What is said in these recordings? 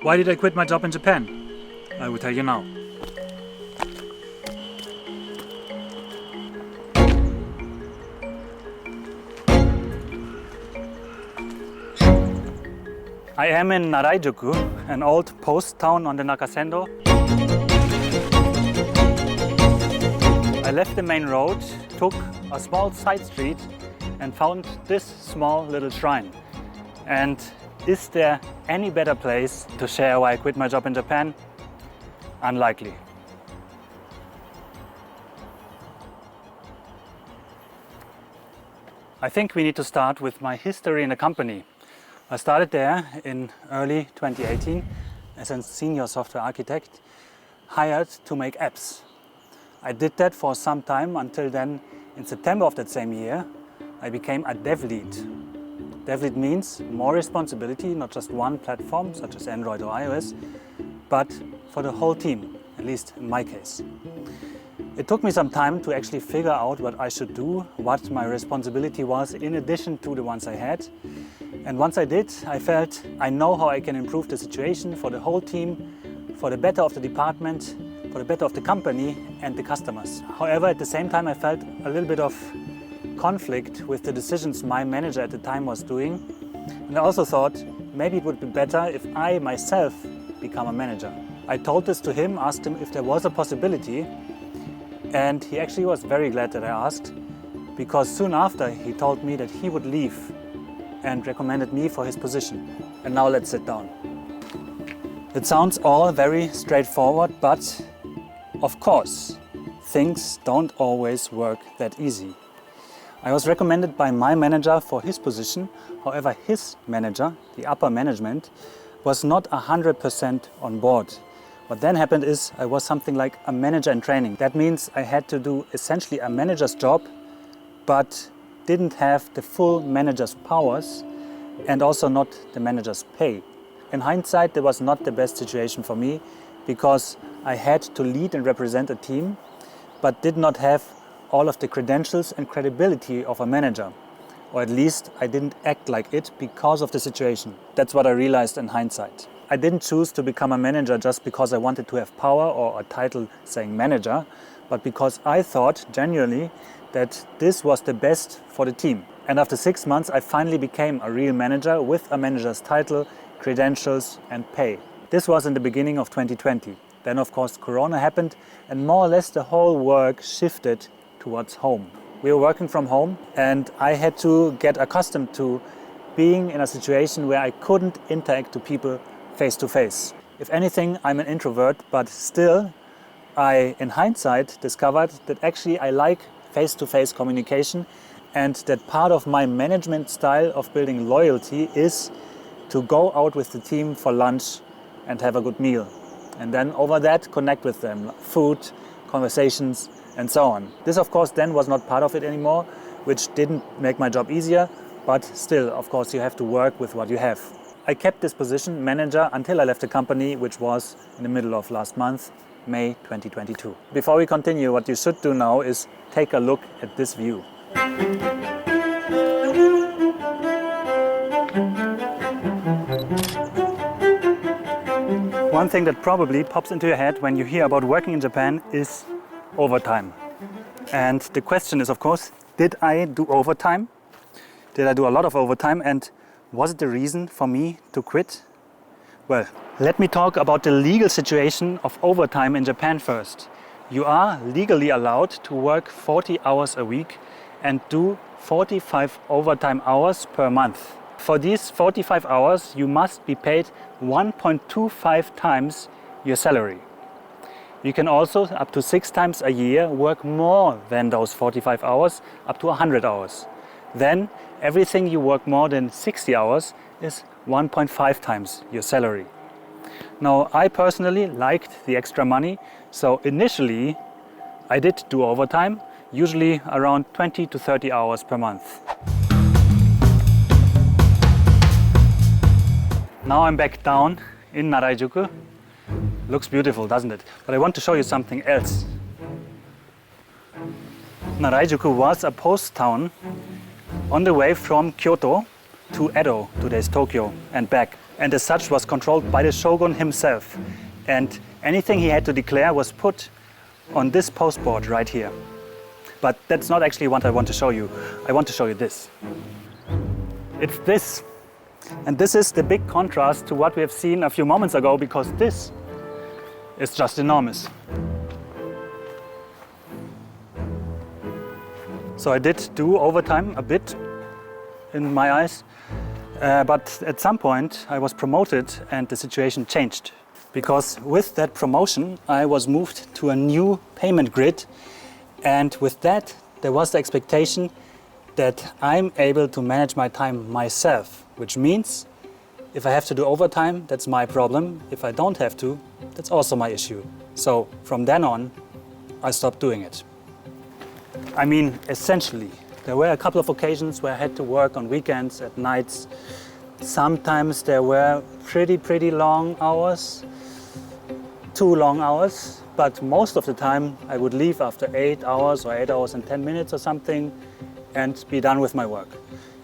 Why did I quit my job in Japan? I will tell you now. I am in Narayajuku, an old post town on the Nakasendo. I left the main road, took a small side street and found this small little shrine. And is there any better place to share why I quit my job in Japan? Unlikely. I think we need to start with my history in the company. I started there in early 2018 as a senior software architect, hired to make apps. I did that for some time until then, in September of that same year, I became a dev lead. Dev lead means more responsibility, not just one platform such as Android or iOS, but for the whole team, at least in my case. It took me some time to actually figure out what I should do, what my responsibility was in addition to the ones I had. And once I did, I felt I know how I can improve the situation for the whole team, for the better of the department, for the better of the company and the customers. However, at the same time, I felt a little bit of conflict with the decisions my manager at the time was doing. And I also thought maybe it would be better if I myself become a manager. I told this to him, asked him if there was a possibility, and he actually was very glad that I asked, because soon after he told me that he would leave and recommended me for his position. And now let's sit down. It sounds all very straightforward, but of course, things don't always work that easy. I was recommended by my manager for his position. However, his manager, the upper management, was not 100% on board. What then happened is I was something like a manager in training. That means I had to do essentially a manager's job, but didn't have the full manager's powers and also not the manager's pay. In hindsight, that was not the best situation for me because I had to lead and represent a team, but did not have all of the credentials and credibility of a manager. Or at least I didn't act like it because of the situation. That's what I realized in hindsight. I didn't choose to become a manager just because I wanted to have power or a title saying manager, but because I thought genuinely that this was the best for the team. And after 6 months, I finally became a real manager with a manager's title, credentials and pay. This was in the beginning of 2020. Then of course Corona happened and more or less the whole work shifted towards home. We were working from home and I had to get accustomed to being in a situation where I couldn't interact to people face to face. If anything, I'm an introvert, but still I, in hindsight, discovered that actually I like face-to-face communication and that part of my management style of building loyalty is to go out with the team for lunch and have a good meal. And then over that, connect with them, food, conversations, and so on. This, of course, then was not part of it anymore, which didn't make my job easier, but still, of course, you have to work with what you have. I kept this position, manager, until I left the company, which was in the middle of last month, May 2022. Before we continue, what you should do now is take a look at this view. One thing that probably pops into your head when you hear about working in Japan is overtime. And the question is, of course, did I do overtime? Did I do a lot of overtime? And was it the reason for me to quit? Well, let me talk about the legal situation of overtime in Japan first. You are legally allowed to work 40 hours a week and do 45 overtime hours per month. For these 45 hours, you must be paid 1.25 times your salary. You can also, up to 6 times a year, work more than those 45 hours, up to 100 hours. Then everything you work more than 60 hours is 1.5 times your salary. Now, I personally liked the extra money, so initially I did do overtime, usually around 20 to 30 hours per month. Now I'm back down in Narayajuku. Looks beautiful, doesn't it? But I want to show you something else. Narayajuku was a post town on the way from Kyoto to Edo, today's Tokyo, and back. and as such was controlled by the shogun himself. And anything he had to declare was put on this postboard right here. But that's not actually what I want to show you. I want to show you this. It's this. And this is the big contrast to what we have seen a few moments ago, because this is just enormous. So I did do overtime a bit in my eyes, but at some point I was promoted and the situation changed. Because with that promotion I was moved to a new payment grid, and with that there was the expectation that I'm able to manage my time myself, which means if I have to do overtime, that's my problem. If I don't have to, that's also my issue. So from then on, I stopped doing it. I mean, essentially, there were a couple of occasions where I had to work on weekends, at nights. Sometimes there were pretty long hours, too long hours, but most of the time I would leave after 8 hours or 8 hours and 10 minutes or something and be done with my work.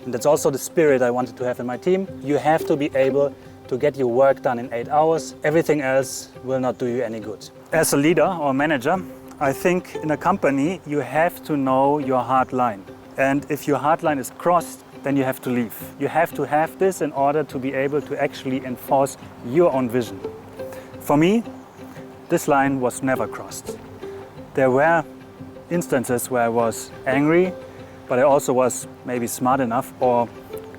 And that's also the spirit I wanted to have in my team. You have to be able to get your work done in 8 hours. Everything else will not do you any good. As a leader or manager, I think in a company you have to know your hard line. And if your hard line is crossed, then you have to leave. You have to have this in order to be able to actually enforce your own vision. For me, this line was never crossed. There were instances where I was angry, but I also was maybe smart enough or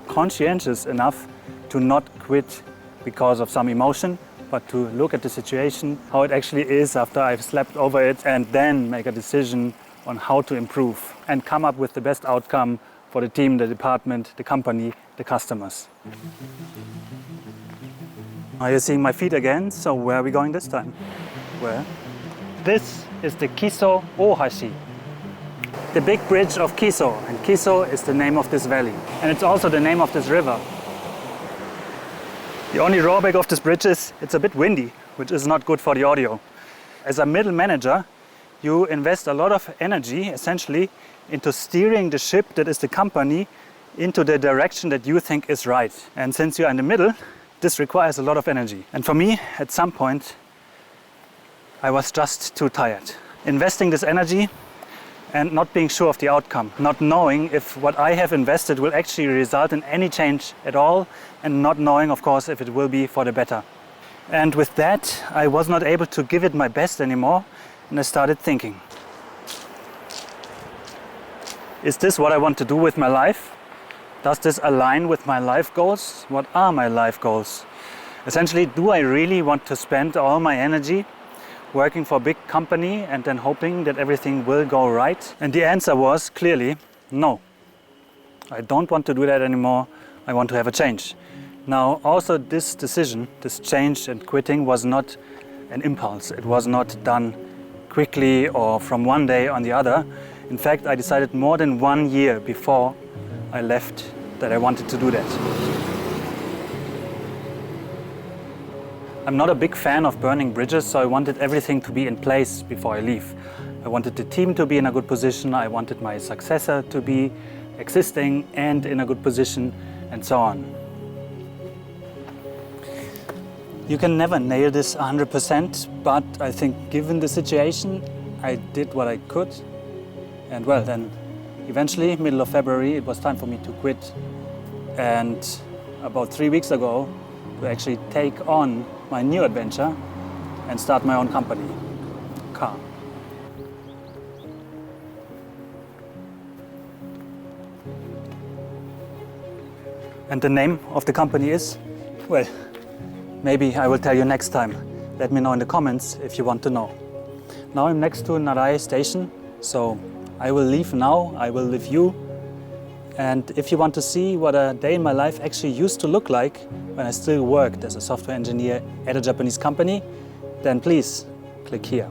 conscientious enough to not quit because of some emotion, but to look at the situation, how it actually is after I've slept over it, and then make a decision on how to improve and come up with the best outcome for the team, the department, the company, the customers. Now you're seeing my feet again, so where are we going this time? Where? This is the Kiso Ohashi, the big bridge of Kiso, and Kiso is the name of this valley. And it's also the name of this river. The only drawback of this bridge is it's a bit windy, which is not good for the audio. As a middle manager, you invest a lot of energy, essentially, into steering the ship that is the company into the direction that you think is right. And since you're in the middle, this requires a lot of energy. And for me, at some point, I was just too tired. Investing this energy and not being sure of the outcome, not knowing if what I have invested will actually result in any change at all, and not knowing, of course, if it will be for the better. And with that, I was not able to give it my best anymore, and I started thinking, is this what I want to do with my life? Does this align with my life goals? What are my life goals? Essentially, do I really want to spend all my energy working for a big company and then hoping that everything will go right? And the answer was clearly no. I don't want to do that anymore. I want to have a change. Now, also this decision, this change and quitting was not an impulse. It was not done quickly or from one day on the other. In fact, I decided more than 1 year before I left that I wanted to do that. I'm not a big fan of burning bridges, so I wanted everything to be in place before I leave. I wanted the team to be in a good position, I wanted my successor to be existing and in a good position, and so on. You can never nail this 100%, but I think given the situation, I did what I could. And well, then eventually, middle of February, it was time for me to quit. And about 3 weeks ago, to actually take on my new adventure and start my own company, Car. And the name of the company is? Well, maybe I will tell you next time. Let me know in the comments if you want to know. Now I'm next to Narai station, so I will leave now, I will leave you. And if you want to see what a day in my life actually used to look like when I still worked as a software engineer at a Japanese company, then please click here.